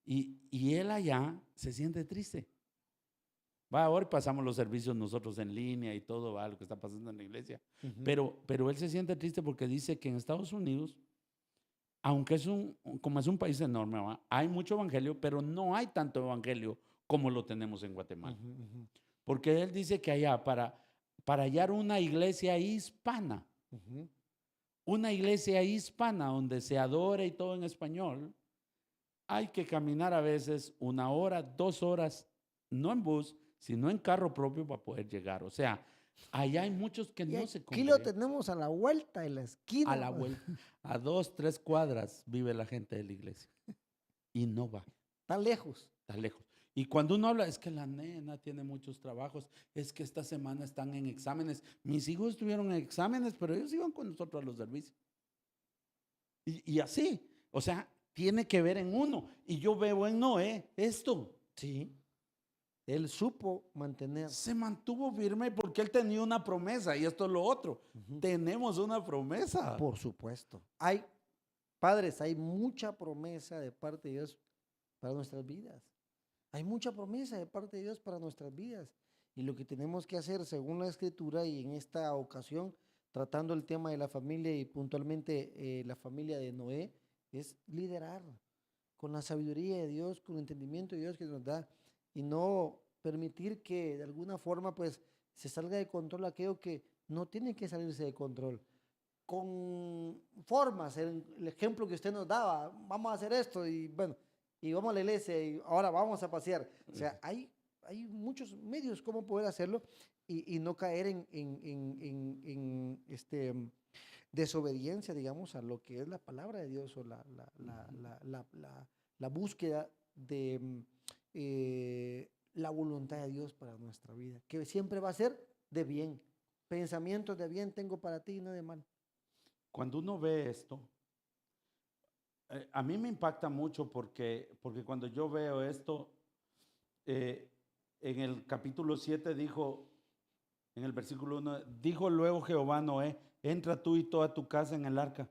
y él allá se siente triste. Va, ahora pasamos los servicios nosotros en línea y todo, va, lo que está pasando en la iglesia. Ujú. Pero él se siente triste porque dice que en Estados Unidos, aunque como es un país enorme, ¿va? Hay mucho evangelio, pero no hay tanto evangelio como lo tenemos en Guatemala. Ujú, ujú, Porque él dice que allá para hallar una iglesia hispana, ujú. donde se adore y todo en español, hay que caminar a veces 1 hora, 2 horas, no en bus, sino en carro propio para poder llegar. O sea, allá hay muchos que Y no se aquí lo congregan. tenemos a la vuelta de la esquina. A la vuelta, a 2, 3 cuadras vive la gente de la iglesia y no va, Está lejos. está lejos. Y cuando uno habla, es que la nena tiene muchos trabajos, es que esta semana están en exámenes. Mis hijos estuvieron en exámenes, pero ellos iban con nosotros a los servicios. Y así, o sea, tiene que ver en uno. Y yo veo en Noé esto. Sí. Él supo mantener. Se mantuvo firme porque él tenía una promesa y esto es lo otro. Ujú. Tenemos una promesa. Por supuesto. Padres, hay mucha promesa de parte de Dios para nuestras vidas. Hay mucha promesa de parte de Dios para nuestras vidas. Y lo que tenemos que hacer, según la Escritura, y en esta ocasión, tratando el tema de la familia y puntualmente la familia de Noé, es liderar con la sabiduría de Dios, con el entendimiento de Dios que nos da, y no permitir que de alguna forma pues se salga de control aquello que no tiene que salirse de control. Con formas, el ejemplo que usted nos daba, vamos a hacer esto y bueno, y vamos a la iglesia y ahora vamos a pasear. O sea, hay muchos medios cómo poder hacerlo y no caer en desobediencia, digamos, a lo que es la palabra de Dios o la búsqueda de la voluntad de Dios para nuestra vida, que siempre va a ser de bien. Pensamientos de bien tengo para ti y no de mal. Cuando uno ve esto, a mí me impacta mucho porque cuando yo veo esto, en el capítulo 7 dijo, en el versículo 1, dijo luego Jehová a Noé, entra tú y toda tu casa en el arca,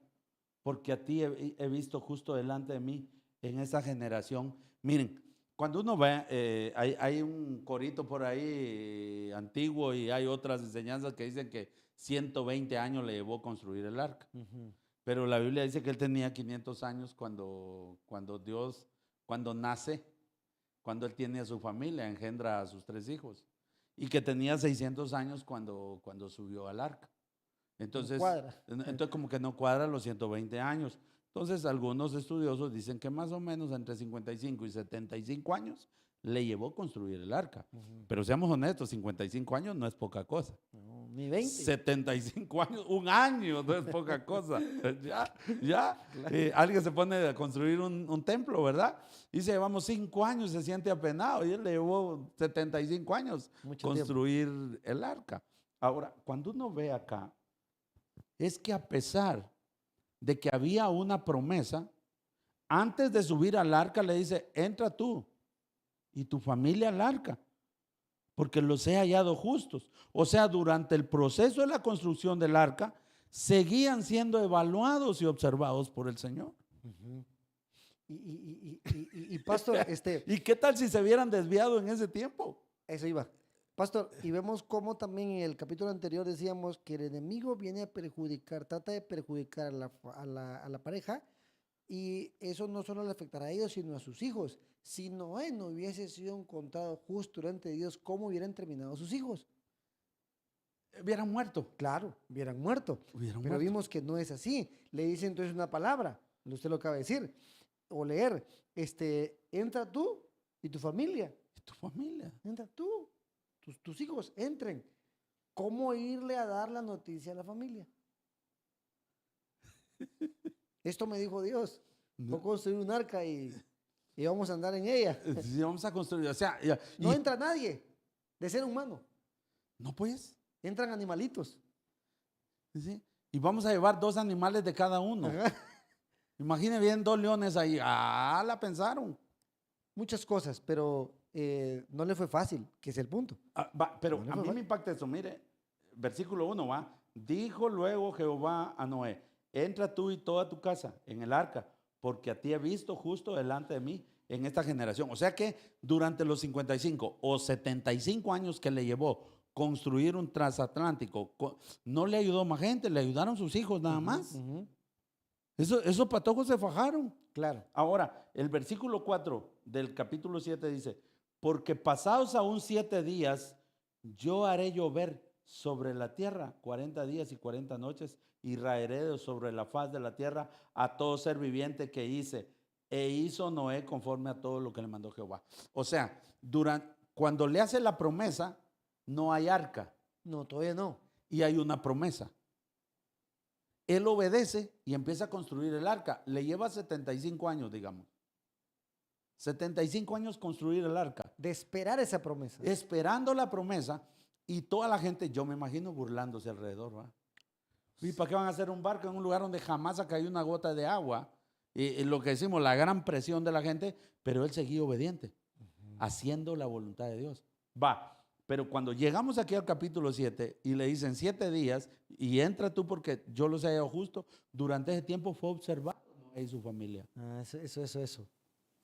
porque a ti he visto justo delante de mí en esa generación. Miren, cuando uno ve, hay un corito por ahí antiguo y hay otras enseñanzas que dicen que 120 años le llevó construir el arca. Ujú. Pero la Biblia dice que él tenía 500 años cuando nace, cuando él tiene a su familia, engendra a sus 3 hijos. Y que tenía 600 años cuando subió al arca. Entonces, como que no cuadra los 120 años. Entonces, algunos estudiosos dicen que más o menos entre 55 y 75 años le llevó construir el arca. Ujú. Pero seamos honestos, 55 años no es poca cosa. No, ni 20. 75 años, 1 año no es poca cosa. Ya. Claro. Alguien se pone a construir un templo, ¿verdad? Dice, llevamos 5 años, se siente apenado. Y él le llevó 75 años Mucho construir el arca. Ahora, cuando uno ve acá, es que a pesar de que había una promesa, antes de subir al arca le dice, entra tú y tu familia al arca, porque los he hallado justos. O sea, durante el proceso de la construcción del arca, seguían siendo evaluados y observados por el Señor. Ujú. Pastor, ¿Y qué tal si se hubieran desviado en ese tiempo? eso iba. Pastor, y vemos cómo también en el capítulo anterior decíamos que el enemigo viene a perjudicar, trata de perjudicar a la pareja, y eso no solo le afectará a ellos, sino a sus hijos. Si Noé no hubiese sido encontrado justo delante de Dios, ¿cómo hubieran terminado sus hijos? Hubieran muerto. Claro, hubieran muerto. Hubieran Pero muerto. vimos que no es así. Le dice entonces una palabra, usted lo acaba de decir, o leer, entra tú y tu familia. ¿Y tu familia? Entra tú, tus hijos, entren. ¿Cómo irle a dar la noticia a la familia? Esto me dijo Dios. Voy a construir un arca y vamos a andar en ella. Sí, vamos a construir, o sea, No entra nadie de ser humano. no pues, Entran animalitos. ¿sí? Y vamos a llevar 2 animales de cada uno. Ajá. Imagine bien 2 leones ahí. La pensaron. Muchas cosas, pero no le fue fácil, que es el punto. Pero No le a fue mí fácil. me impacta eso. Mire, versículo 1 va. Dijo luego Jehová a Noé: entra tú y toda tu casa en el arca, porque a ti he visto justo delante de mí en esta generación. O sea que durante los 55 o 75 años que le llevó construir un transatlántico, no le ayudó más gente, le ayudaron sus hijos nada más. Ujú. Esos patojos se fajaron. Claro. Ahora, el versículo 4 del capítulo 7 dice: porque pasados aún 7 días, yo haré llover sobre la tierra 40 días y 40 noches, y raeré sobre la faz de la tierra a todo ser viviente que hice. E hizo Noé conforme a todo lo que le mandó Jehová. O sea, cuando le hace la promesa, no hay arca No, todavía no. y hay una promesa. Él obedece y empieza a construir el arca. Le lleva 75 años, digamos. 75 años construir el arca. De esperar esa promesa. Esperando la promesa, y toda la gente, yo me imagino, burlándose alrededor. ¿Va? ¿Y para qué van a hacer un barco en un lugar donde jamás ha caído una gota de agua? Y lo que decimos, la gran presión de la gente, pero él seguía obediente, haciendo la voluntad de Dios. Va. Pero cuando llegamos aquí al capítulo 7 y le dicen 7 días y entra tú porque yo los he hallado justo, durante ese tiempo fue observado Noé y su familia. Eso.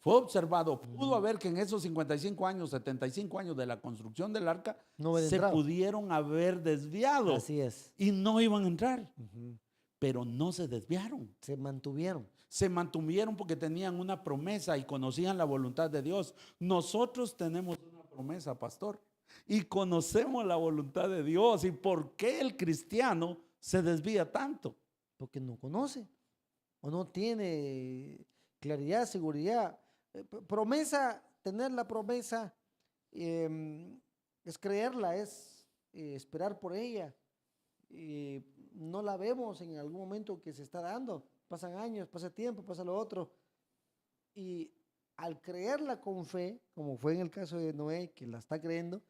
Fue observado. Pudo haber que en esos 55 años, 75 años de la construcción del arca, No hubiera se entrado. pudieron haber desviado Así es. y no iban a entrar. Ujú. Pero no se desviaron. Se mantuvieron. Se mantuvieron porque tenían una promesa y conocían la voluntad de Dios. Nosotros tenemos una promesa, pastor, y conocemos la voluntad de Dios. ¿Y por qué el cristiano se desvía tanto? Porque no conoce o no tiene claridad, seguridad. Promesa, tener la promesa es creerla, es esperar por ella. No la vemos en algún momento que se está dando. Pasan años, pasa tiempo, pasa lo otro. Y al creerla con fe, como fue en el caso de Noé, que la está creyendo,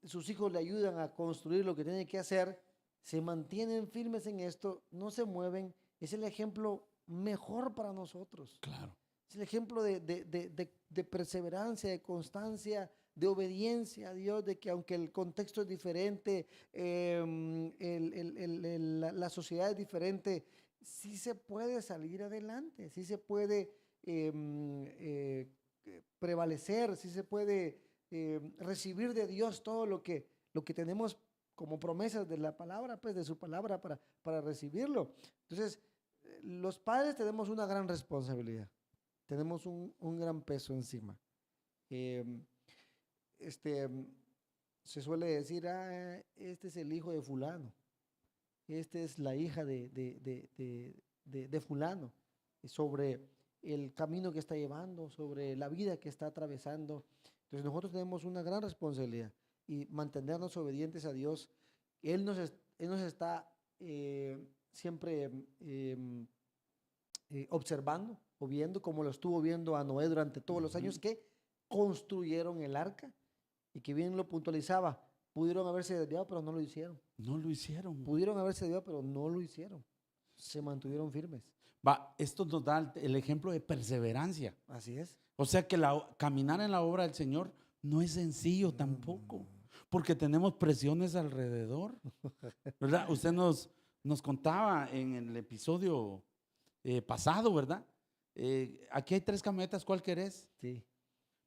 sus hijos le ayudan a construir lo que tiene que hacer, se mantienen firmes en esto, no se mueven. Es el ejemplo mejor para nosotros. Claro. Es el ejemplo de perseverancia, de constancia, de obediencia a Dios, de que aunque el contexto es diferente, la sociedad es diferente, sí se puede salir adelante, sí se puede prevalecer, sí se puede recibir de Dios todo lo que tenemos como promesas de la palabra, pues de su palabra para recibirlo. Entonces, los padres tenemos una gran responsabilidad, tenemos un gran peso encima. Se suele decir, este es el hijo de fulano, esta es la hija de fulano, sobre el camino que está llevando, sobre la vida que está atravesando. Entonces nosotros tenemos una gran responsabilidad y mantenernos obedientes a Dios. Él nos está siempre observando o viendo, como lo estuvo viendo a Noé durante todos los años que construyeron el arca, y que bien lo puntualizaba, pudieron haberse desviado, pero no lo hicieron. No lo hicieron. Pudieron haberse desviado, pero no lo hicieron. Se mantuvieron firmes. Va, esto nos da el ejemplo de perseverancia. Así es. O sea que caminar en la obra del Señor no es sencillo tampoco, porque tenemos presiones alrededor, ¿verdad? Usted nos contaba en el episodio pasado, ¿verdad? aquí hay 3 camionetas, ¿cuál querés? Sí,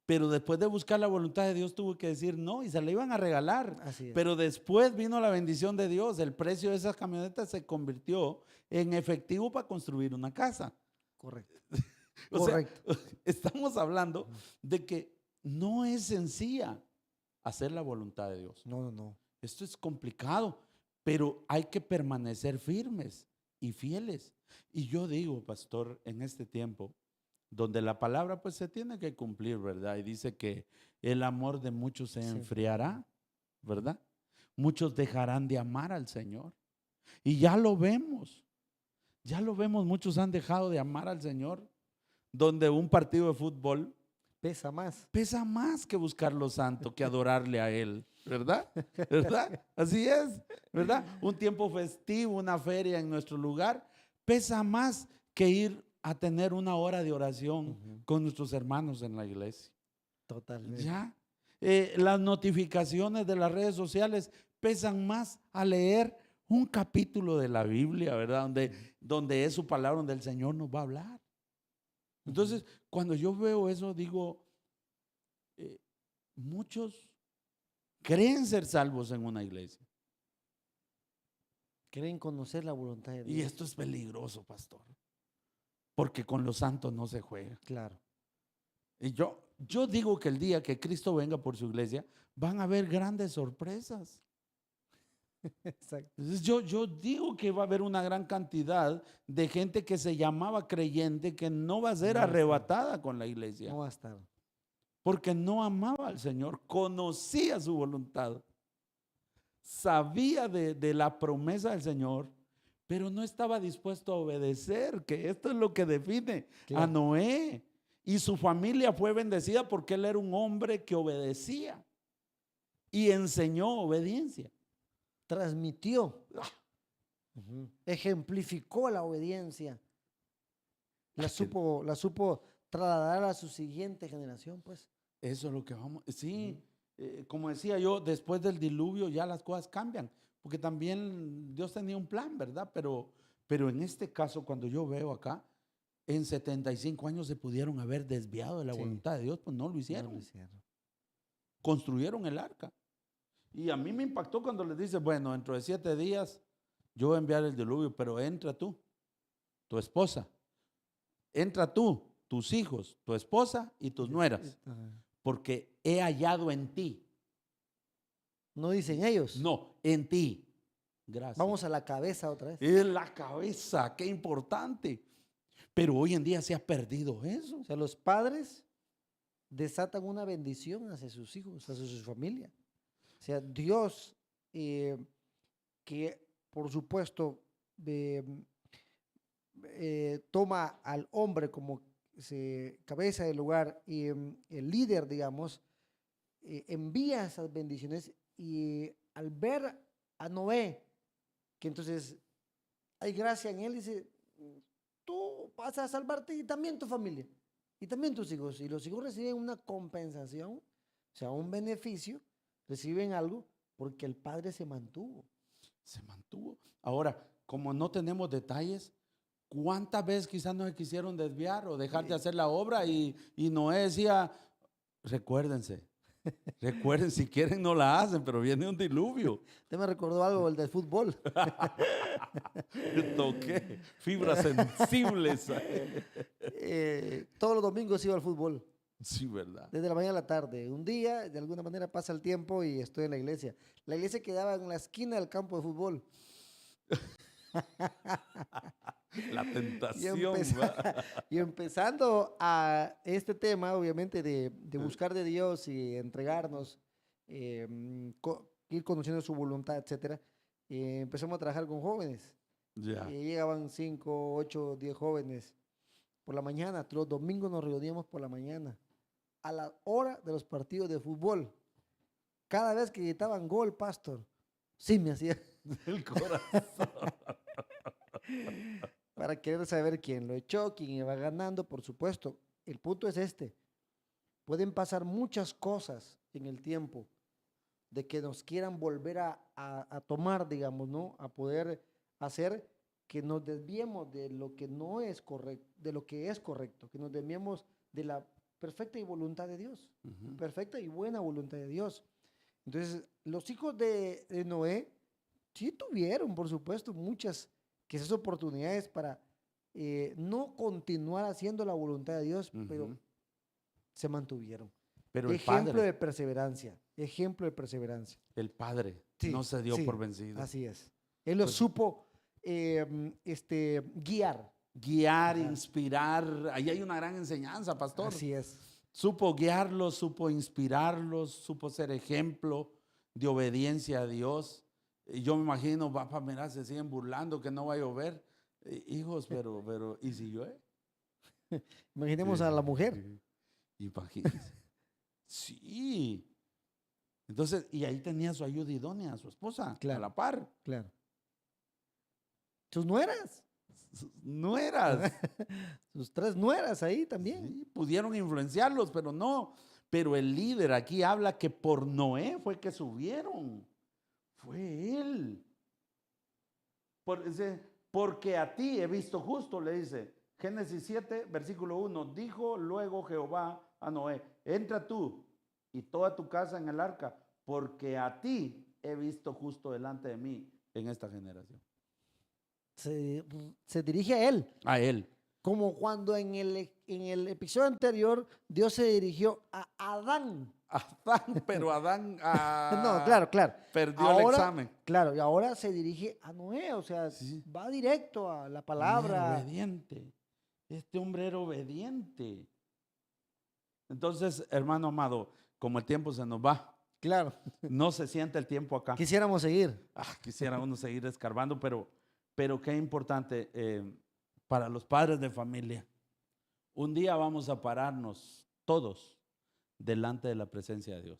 Pero después de buscar la voluntad de Dios tuvo que decir no y se la iban a regalar. así es. Pero después vino la bendición de Dios. El precio de esas camionetas se convirtió en efectivo para construir una casa. Correcto. O sea, Correcto. estamos hablando de que no es sencilla hacer la voluntad de Dios. No, no, no. Esto es complicado, pero hay que permanecer firmes y fieles. Y yo digo, pastor, en este tiempo, donde la palabra pues se tiene que cumplir, ¿verdad? Y dice que el amor de muchos se Sí. enfriará, ¿verdad? Muchos dejarán de amar al Señor. Y ya lo vemos, muchos han dejado de amar al Señor, donde un partido de fútbol Pesa más. pesa más que buscar lo santo, que adorarle a Él, ¿verdad? ¿Verdad? Así es, ¿verdad? Un tiempo festivo, una feria en nuestro lugar, pesa más que ir a tener una hora de oración Ujú. con nuestros hermanos en la iglesia. Totalmente. ¿Ya? Las notificaciones de las redes sociales pesan más a leer un capítulo de la Biblia, ¿verdad? Donde es su palabra, donde el Señor nos va a hablar. Entonces, cuando yo veo eso, digo, muchos creen ser salvos en una iglesia. Creen conocer la voluntad de Dios. Y esto es peligroso, pastor, porque con los santos no se juega. Claro. Y yo digo que el día que Cristo venga por su iglesia, van a haber grandes sorpresas. Exacto. Entonces yo digo que va a haber una gran cantidad de gente que se llamaba creyente que no va a ser No va a estar. arrebatada con la iglesia, No va a estar. porque no amaba al Señor, conocía su voluntad, sabía de la promesa del Señor, pero no estaba dispuesto a obedecer, que esto es lo que define a Claro. Noé. Y su familia fue bendecida porque él era un hombre que obedecía y enseñó obediencia. Transmitió. Ujú. Ejemplificó la obediencia. La supo trasladar a su siguiente generación, pues. Eso es lo que vamos. Sí, como decía yo, después del diluvio ya las cosas cambian, porque también Dios tenía un plan, ¿verdad? Pero en este caso, cuando yo veo acá, en 75 años se pudieron haber desviado de la Sí. voluntad de Dios, pues no lo No hicieron. lo hicieron. Construyeron el arca. Y a mí me impactó cuando les dice, bueno, dentro de 7 días yo voy a enviar el diluvio, pero entra tú, tu esposa, entra tú, tus hijos, tu esposa y tus nueras, Ajá. porque he hallado en ti. No dicen ellos. No, en ti. Gracias. Vamos a la cabeza otra vez. En la cabeza, qué importante. Pero hoy en día se ha perdido eso. O sea, los padres desatan una bendición hacia sus hijos, hacia su familia. O sea, Dios, que por supuesto toma al hombre como cabeza del lugar y el líder, digamos, envía esas bendiciones y al ver a Noé, que entonces hay gracia en él, dice, tú vas a salvarte y también tu familia, y también tus hijos. Y los hijos reciben una compensación, o sea, un beneficio, reciben algo porque el padre se mantuvo. Se mantuvo. Ahora, como no tenemos detalles, ¿cuántas veces quizás no se quisieron desviar o dejar de hacer la obra? Y Noé decía, recuérdense, si quieren no la hacen, pero viene un diluvio. Usted me recordó algo, el del fútbol. Toqué fibras sensibles. Todos los domingos iba al fútbol, Sí, ¿verdad? desde la mañana a la tarde. Un día, de alguna manera, pasa el tiempo y estoy en la iglesia. La iglesia quedaba en la esquina del campo de fútbol. La Y, tentación. y empezando a este tema, obviamente, de buscar de Dios y entregarnos, ir conociendo su voluntad, etcétera, empezamos a trabajar con jóvenes. Ya. Llegaban 5, 8, 10 jóvenes por la mañana. Los domingos nos reuníamos por la mañana, a la hora de los partidos de fútbol. Cada vez que gritaban gol, pastor, sí me hacía El corazón. para querer saber quién lo echó, quién iba ganando, por supuesto. El punto es este. Pueden pasar muchas cosas en el tiempo de que nos quieran volver a tomar, digamos, ¿no? A poder hacer que nos desviemos de lo que no es correcto, de lo que es correcto, que nos desviemos de la perfecta y voluntad de Dios, Ujú. perfecta y buena voluntad de Dios. Entonces, los hijos de Noé sí tuvieron, por supuesto, muchas quizás oportunidades para no continuar haciendo la voluntad de Dios, pero Ujú. se mantuvieron. Pero Ejemplo de perseverancia, ejemplo de perseverancia. el padre no Sí, se dio por sí, vencido. así es. Él lo Pues, supo guiar. guiar, Ajá, inspirar, ahí hay una gran enseñanza, pastor. así es. Supo guiarlos, supo inspirarlos, supo ser ejemplo de obediencia a Dios. Y yo me imagino, papá, mira, se siguen burlando que no va a llover. Hijos, ¿y si llueve? Imaginemos a la mujer. Imagínense. Sí. Entonces, y ahí tenía su ayuda idónea, su esposa, a Claro, la par. claro. Sus nueras, Nueras. sus 3 nueras ahí también. Sí, pudieron influenciarlos, pero no. Pero el líder aquí habla que por Noé fue que subieron. Fue él. Porque a ti he visto justo, le dice. Génesis 7, versículo 1. Dijo luego Jehová a Noé, entra tú y toda tu casa en el arca, porque a ti he visto justo delante de mí en esta generación. Se dirige a él, A él. como cuando en el episodio anterior Dios se dirigió a Adán. Adán, pero Adán No, claro, claro. perdió el examen. Claro, y ahora se dirige a Noé, o sea, Sí. va directo a la Era palabra. obediente. Este hombre era obediente. Entonces, hermano amado, como el tiempo se nos va, Claro, no se siente el tiempo acá. quisiéramos seguir. Quisiera uno seguir escarbando, pero qué importante para los padres de familia. Un día vamos a pararnos todos delante de la presencia de Dios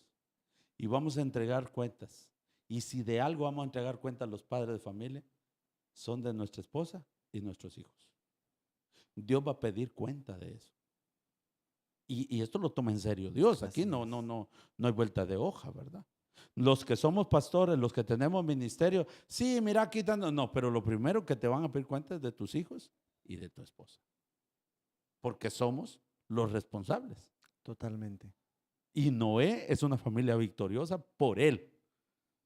y vamos a entregar cuentas. Y si de algo vamos a entregar cuentas los padres de familia, son de nuestra esposa y nuestros hijos. Dios va a pedir cuenta de eso. Y esto lo toma en serio Dios. Aquí Así no hay vuelta de hoja, ¿verdad? Los que somos pastores, los que tenemos ministerio, sí, mira, quitando, no, pero lo primero que te van a pedir cuenta es de tus hijos y de tu esposa. Porque somos los responsables. Totalmente. Y Noé es una familia victoriosa por él.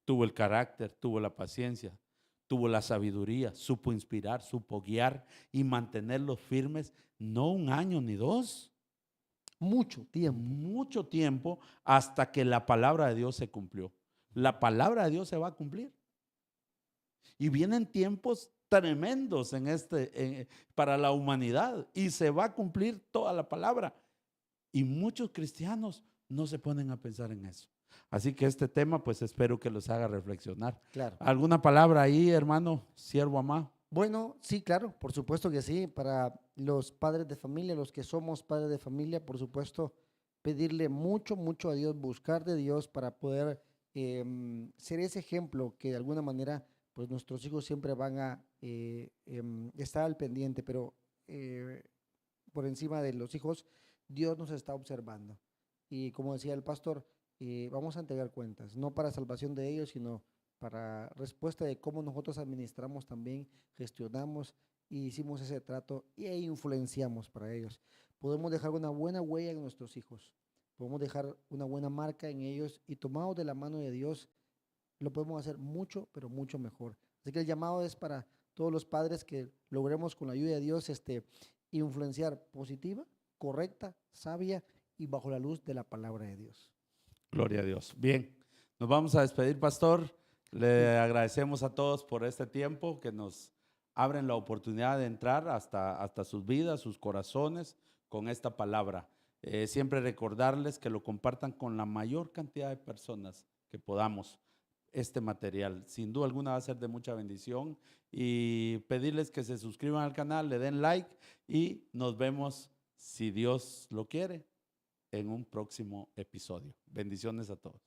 Tuvo el carácter, tuvo la paciencia, tuvo la sabiduría, supo inspirar, supo guiar y mantenerlos firmes, no 1 año ni 2. Mucho tiempo. Mucho tiempo hasta que la palabra de Dios se cumplió. La palabra de Dios se va a cumplir. Y vienen tiempos tremendos para la humanidad y se va a cumplir toda la palabra. Y muchos cristianos no se ponen a pensar en eso. Así que este tema, pues espero que los haga reflexionar. Claro. ¿Alguna palabra ahí, hermano, siervo amado? Bueno, sí, claro, por supuesto que sí. Para los padres de familia, los que somos padres de familia, por supuesto, pedirle mucho, mucho a Dios, buscar de Dios para poder ser ese ejemplo que de alguna manera, pues nuestros hijos siempre van a estar al pendiente, pero por encima de los hijos, Dios nos está observando. Y como decía el pastor, vamos a entregar cuentas, no para salvación de ellos, sino para respuesta de cómo nosotros administramos también, gestionamos y hicimos ese trato e influenciamos para ellos. Podemos dejar una buena huella en nuestros hijos, podemos dejar una buena marca en ellos y tomados de la mano de Dios, lo podemos hacer mucho, pero mucho mejor. Así que el llamado es para todos los padres que logremos con la ayuda de Dios influenciar positiva, correcta, sabia y bajo la luz de la palabra de Dios. Gloria a Dios. Bien, nos vamos a despedir, pastor. Le agradecemos a todos por este tiempo que nos abren la oportunidad de entrar hasta sus vidas, sus corazones con esta palabra. Siempre recordarles que lo compartan con la mayor cantidad de personas que podamos este material. Sin duda alguna va a ser de mucha bendición y pedirles que se suscriban al canal, le den like y nos vemos, si Dios lo quiere, en un próximo episodio. Bendiciones a todos.